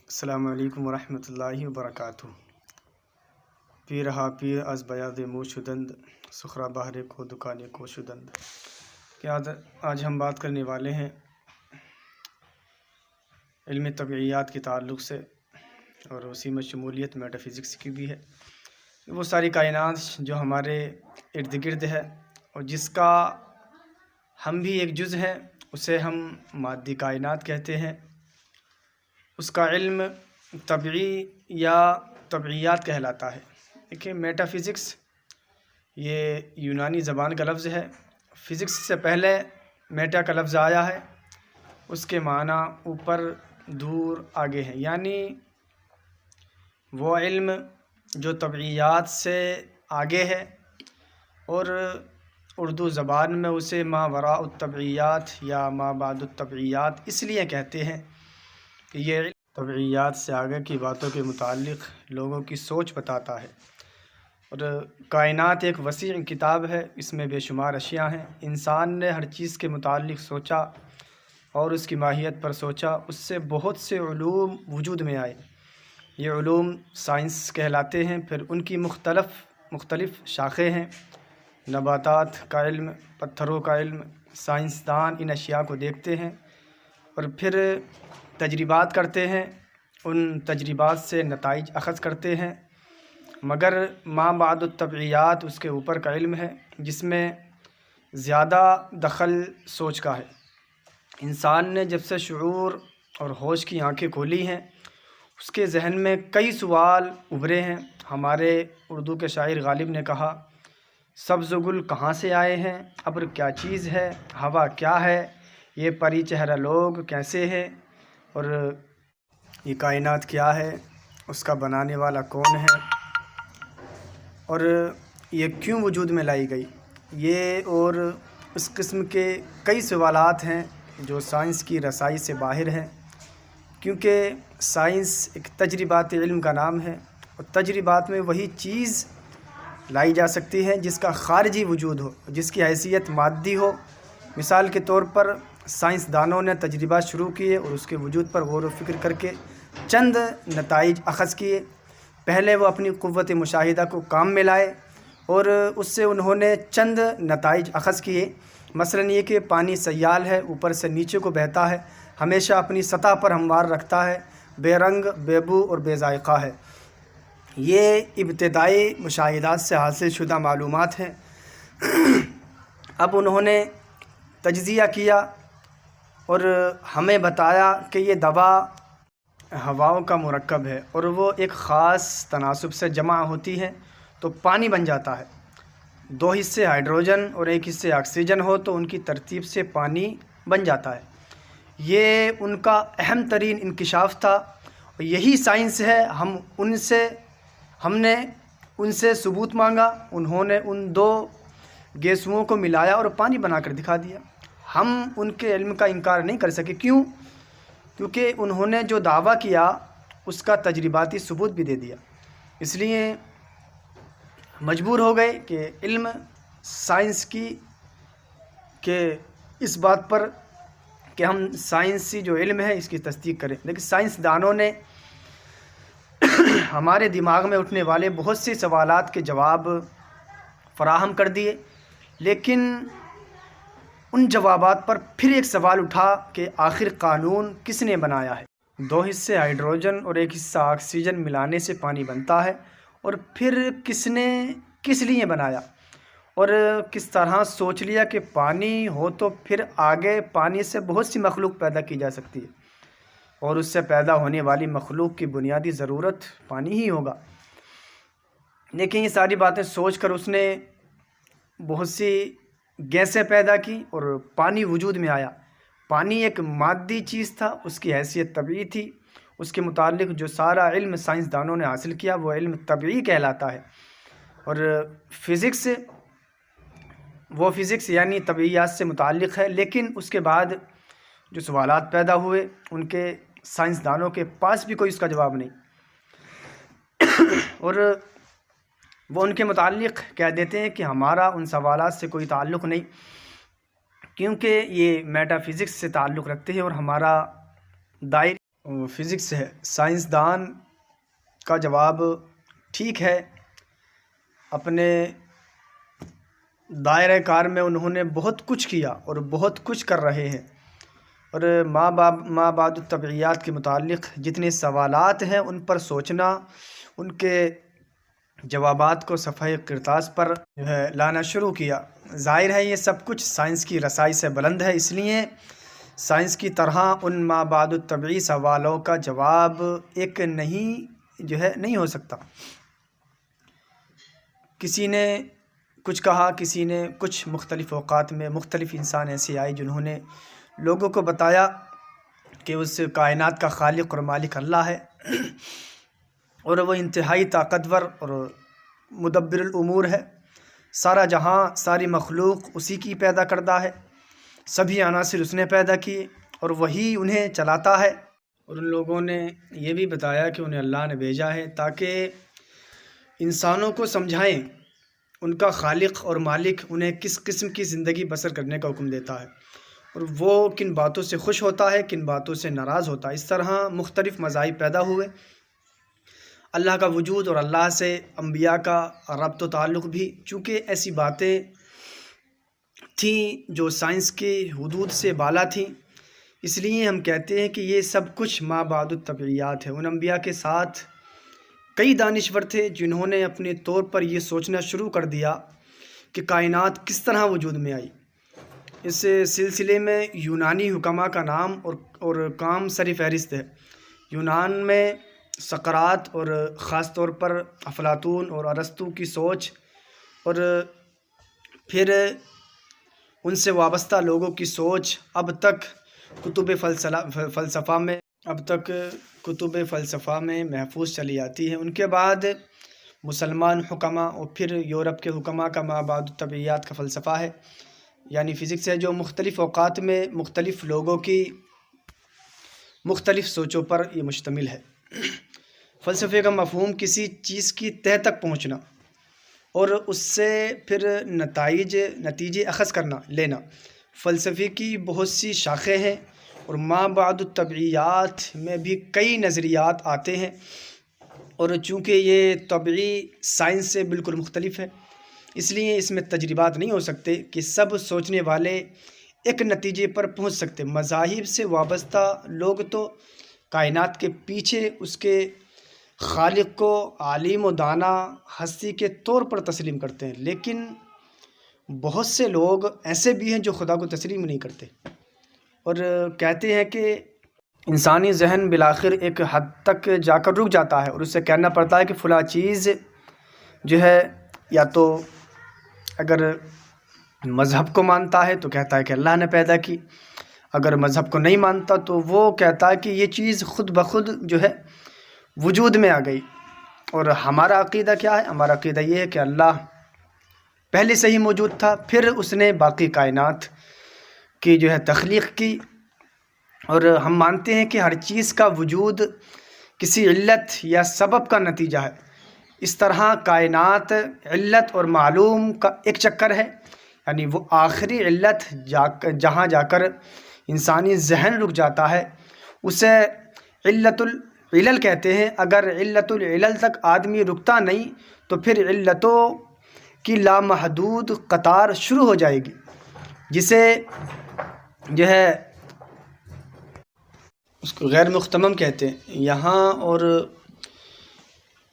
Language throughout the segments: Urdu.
السلام علیکم ورحمۃ اللہ وبرکاتہ۔ پی رہا پیر از بیاض مو شدند، سخرا بہرے کو دکانے کو شدند۔ آج ہم بات کرنے والے ہیں علم طبعیات کے تعلق سے، اور اسی میں شمولیت میٹا فزکس کی بھی ہے۔ وہ ساری کائنات جو ہمارے ارد گرد ہے اور جس کا ہم بھی ایک جز ہیں، اسے ہم مادی کائنات کہتے ہیں۔ اس کا علم طبعی یا طبعیات کہلاتا ہے۔ دیکھیں، میٹا فزکس یہ یونانی زبان کا لفظ ہے۔ فزکس سے پہلے میٹا کا لفظ آیا ہے، اس کے معنی اوپر، دور، آگے ہیں، یعنی وہ علم جو طبعیات سے آگے ہے، اور اردو زبان میں اسے ما وراء الطبعیات یا ما بعد الطبعیات اس لیے کہتے ہیں کہ یہ علم طبعیات سے آگے کی باتوں کے متعلق لوگوں کی سوچ بتاتا ہے۔ اور کائنات ایک وسیع کتاب ہے، اس میں بے شمار اشیاء ہیں۔ انسان نے ہر چیز کے متعلق سوچا اور اس کی ماہیت پر سوچا، اس سے بہت سے علوم وجود میں آئے۔ یہ علوم سائنس کہلاتے ہیں۔ پھر ان کی مختلف شاخیں ہیں، نباتات کا علم، پتھروں کا علم۔ سائنسدان ان اشیاء کو دیکھتے ہیں اور پھر تجربات کرتے ہیں، ان تجربات سے نتائج اخذ کرتے ہیں۔ مگر ما بعد الطبعیات اس کے اوپر کا علم ہے، جس میں زیادہ دخل سوچ کا ہے۔ انسان نے جب سے شعور اور ہوش کی آنکھیں کھولی ہیں، اس کے ذہن میں کئی سوال ابھرے ہیں۔ ہمارے اردو کے شاعر غالب نے کہا، سبز گل کہاں سے آئے ہیں، ابر کیا چیز ہے، ہوا کیا ہے، یہ پری چہرہ لوگ کیسے ہے، اور یہ کائنات کیا ہے، اس کا بنانے والا کون ہے، اور یہ کیوں وجود میں لائی گئی۔ یہ اور اس قسم کے کئی سوالات ہیں جو سائنس کی رسائی سے باہر ہیں، کیونکہ سائنس ایک تجرباتی علم کا نام ہے، اور تجربات میں وہی چیز لائی جا سکتی ہے جس کا خارجی وجود ہو، جس کی حیثیت مادی ہو۔ مثال کے طور پر سائنسدانوں نے تجربات شروع کیے اور اس کے وجود پر غور و فکر کر کے چند نتائج اخذ کیے۔ پہلے وہ اپنی قوت مشاہدہ کو کام میں لائے اور اس سے انہوں نے چند نتائج اخذ کیے۔ مثلا یہ کہ پانی سیال ہے، اوپر سے نیچے کو بہتا ہے، ہمیشہ اپنی سطح پر ہموار رکھتا ہے، بے رنگ، بے بو اور بے ذائقہ ہے۔ یہ ابتدائی مشاہدات سے حاصل شدہ معلومات ہیں۔ اب انہوں نے تجزیہ کیا اور ہمیں بتایا کہ یہ دوا ہواؤں کا مرکب ہے، اور وہ ایک خاص تناسب سے جمع ہوتی ہے تو پانی بن جاتا ہے۔ 2 حصے ہائیڈروجن اور 1 حصے آکسیجن ہو تو ان کی ترتیب سے پانی بن جاتا ہے۔ یہ ان کا اہم ترین انکشاف تھا، اور یہی سائنس ہے۔ ہم نے ان سے ثبوت مانگا، انہوں نے ان 2 گیسوؤں کو ملایا اور پانی بنا کر دکھا دیا۔ ہم ان کے علم کا انکار نہیں کر سکے۔ کیوں؟ کیونکہ انہوں نے جو دعویٰ کیا اس کا تجرباتی ثبوت بھی دے دیا۔ اس لیے مجبور ہو گئے کہ علم سائنس کی کہ اس بات پر کہ ہم سائنسی جو علم ہے اس کی تصدیق کریں۔ لیکن سائنسدانوں نے ہمارے دماغ میں اٹھنے والے بہت سے سوالات کے جواب فراہم کر دیے، لیکن ان جوابات پر پھر ایک سوال اٹھا کہ آخر قانون کس نے بنایا ہے؟ 2 حصے ہائیڈروجن اور 1 حصہ آکسیجن ملانے سے پانی بنتا ہے، اور پھر کس لیے بنایا، اور کس طرح سوچ لیا کہ پانی ہو تو پھر آگے پانی سے بہت سی مخلوق پیدا کی جا سکتی ہے، اور اس سے پیدا ہونے والی مخلوق کی بنیادی ضرورت پانی ہی ہوگا۔ لیکن یہ ساری باتیں سوچ کر اس نے بہت سی گیسیں پیدا کی اور پانی وجود میں آیا۔ پانی ایک مادی چیز تھا، اس کی حیثیت طبعی تھی۔ اس کے متعلق جو سارا علم سائنسدانوں نے حاصل کیا وہ علم طبعی کہلاتا ہے۔ اور فزکس یعنی طبعیات سے متعلق ہے، لیکن اس کے بعد جو سوالات پیدا ہوئے ان کے سائنسدانوں کے پاس بھی کوئی اس کا جواب نہیں، اور وہ ان کے متعلق کہہ دیتے ہیں کہ ہمارا ان سوالات سے کوئی تعلق نہیں، کیونکہ یہ میٹا فزکس سے تعلق رکھتے ہیں اور ہمارا دائرہ فزکس ہے، سائنسدان کا جواب ٹھیک ہے، اپنے دائرۂ کار میں انہوں نے بہت کچھ کیا اور بہت کچھ کر رہے ہیں، اور ما بعد الطبعیات کے متعلق جتنے سوالات ہیں ان پر سوچنا، ان کے جوابات کو صفحہ کرتاس پر جو ہے لانا شروع کیا۔ ظاہر ہے یہ سب کچھ سائنس کی رسائی سے بلند ہے، اس لیے سائنس کی طرح ان ما بعد الطبعی سوالوں کا جواب ایک نہیں ہو سکتا۔ کسی نے کچھ کہا، کسی نے کچھ، مختلف اوقات میں مختلف انسان ایسے آئے جنہوں نے لوگوں کو بتایا کہ اس کائنات کا خالق اور مالک اللہ ہے، اور وہ انتہائی طاقتور اور مدبر الامور ہے، سارا جہاں، ساری مخلوق اسی کی پیدا کردہ ہے، سبھی عناصر اس نے پیدا کیے اور وہی انہیں چلاتا ہے۔ اور ان لوگوں نے یہ بھی بتایا کہ انہیں اللہ نے بھیجا ہے تاکہ انسانوں کو سمجھائیں ان کا خالق اور مالک انہیں کس قسم کی زندگی بسر کرنے کا حکم دیتا ہے، اور وہ کن باتوں سے خوش ہوتا ہے، کن باتوں سے ناراض ہوتا ہے۔ اس طرح مختلف مذاہب پیدا ہوئے، اللہ کا وجود اور اللہ سے انبیاء کا ربط و تعلق بھی، چونکہ ایسی باتیں تھیں جو سائنس کے حدود سے بالا تھیں، اس لیے ہم کہتے ہیں کہ یہ سب کچھ ما بعد الطبعیات ہے۔ ان انبیاء کے ساتھ کئی دانشور تھے جنہوں نے اپنے طور پر یہ سوچنا شروع کر دیا کہ کائنات کس طرح وجود میں آئی۔ اس سلسلے میں یونانی حکماء کا نام اور کام سر فہرست ہے۔ یونان میں سقراط اور خاص طور پر افلاطون اور ارسطو کی سوچ، اور پھر ان سے وابستہ لوگوں کی سوچ اب تک کتب فلسفہ میں محفوظ چلی آتی ہے۔ ان کے بعد مسلمان حکماء اور پھر یورپ کے حکماء کا ما بعد الطبعیات کا فلسفہ ہے، یعنی فزکس ہے، جو مختلف اوقات میں مختلف لوگوں کی مختلف سوچوں پر یہ مشتمل ہے۔ فلسفے کا مفہوم کسی چیز کی تہہ تک پہنچنا اور اس سے پھر نتیجے اخذ لینا۔ فلسفے کی بہت سی شاخیں ہیں، اور ما بعد الطبعیات میں بھی کئی نظریات آتے ہیں، اور چونکہ یہ طبعی سائنس سے بالکل مختلف ہے، اس لیے اس میں تجربات نہیں ہو سکتے کہ سب سوچنے والے ایک نتیجے پر پہنچ سکتے۔ مذاہب سے وابستہ لوگ تو کائنات کے پیچھے اس کے خالق کو عالم و دانا ہستی کے طور پر تسلیم کرتے ہیں، لیکن بہت سے لوگ ایسے بھی ہیں جو خدا کو تسلیم نہیں کرتے، اور کہتے ہیں کہ انسانی ذہن بالآخر ایک حد تک جا کر رک جاتا ہے، اور اسے کہنا پڑتا ہے کہ فلاں چیز جو ہے، یا تو اگر مذہب کو مانتا ہے تو کہتا ہے کہ اللہ نے پیدا کی، اگر مذہب کو نہیں مانتا تو وہ کہتا ہے کہ یہ چیز خود بخود جو ہے وجود میں آ گئی۔ اور ہمارا عقیدہ کیا ہے؟ ہمارا عقیدہ یہ ہے کہ اللہ پہلے سے ہی موجود تھا، پھر اس نے باقی کائنات کی جو ہے تخلیق کی، اور ہم مانتے ہیں کہ ہر چیز کا وجود کسی علت یا سبب کا نتیجہ ہے۔ اس طرح کائنات علت اور معلوم کا ایک چکر ہے، یعنی وہ آخری علت جہاں جا کر انسانی ذہن رک جاتا ہے اسے علت العلل کہتے ہیں۔ اگر علت العلل تک آدمی رکتا نہیں تو پھر علتوں کی لامحدود قطار شروع ہو جائے گی، جسے جو ہے اس کو غیر مختمم کہتے ہیں۔ یہاں اور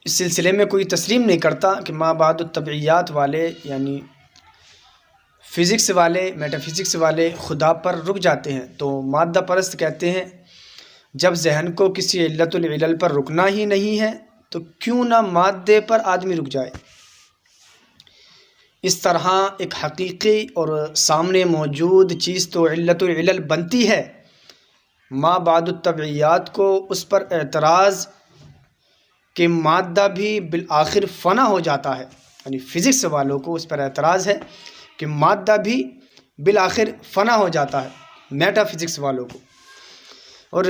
اس سلسلے میں کوئی تسلیم نہیں کرتا کہ ما بعد الطبعیات والے، یعنی فزکس والے، میٹا فزکس والے خدا پر رک جاتے ہیں، تو مادہ پرست کہتے ہیں جب ذہن کو کسی علت العلل پر رکنا ہی نہیں ہے تو کیوں نہ مادے پر آدمی رک جائے۔ اس طرح ایک حقیقی اور سامنے موجود چیز تو علت العلل بنتی ہے۔ ما بعد الطبعیات کو اس پر اعتراض کہ مادہ بھی بالآخر فنا ہو جاتا ہے، یعنی فزکس والوں کو اس پر اعتراض ہے کہ مادہ بھی بالآخر فنا ہو جاتا ہے، میٹا فزکس والوں کو۔ اور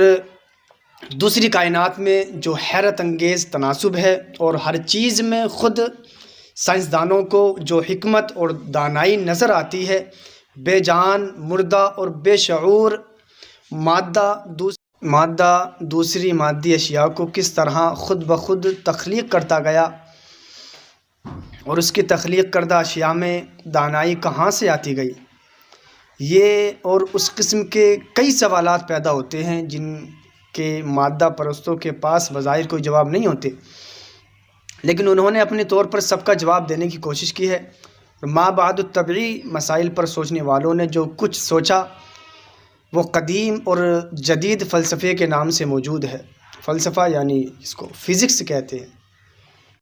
دوسری کائنات میں جو حیرت انگیز تناسب ہے، اور ہر چیز میں خود سائنسدانوں کو جو حکمت اور دانائی نظر آتی ہے، بے جان، مردہ اور بے شعور مادہ مادہ دوسری مادی اشیاء کو کس طرح خود بخود تخلیق کرتا گیا اور اس کی تخلیق کردہ اشیاء میں دانائی کہاں سے آتی گئی، یہ اور اس قسم کے کئی سوالات پیدا ہوتے ہیں جن کے مادہ پرستوں کے پاس بظاہر کوئی جواب نہیں ہوتے، لیکن انہوں نے اپنے طور پر سب کا جواب دینے کی کوشش کی ہے۔ ما بعد الطبعی مسائل پر سوچنے والوں نے جو کچھ سوچا وہ قدیم اور جدید فلسفے کے نام سے موجود ہے۔ فلسفہ یعنی اس کو فزکس کہتے ہیں۔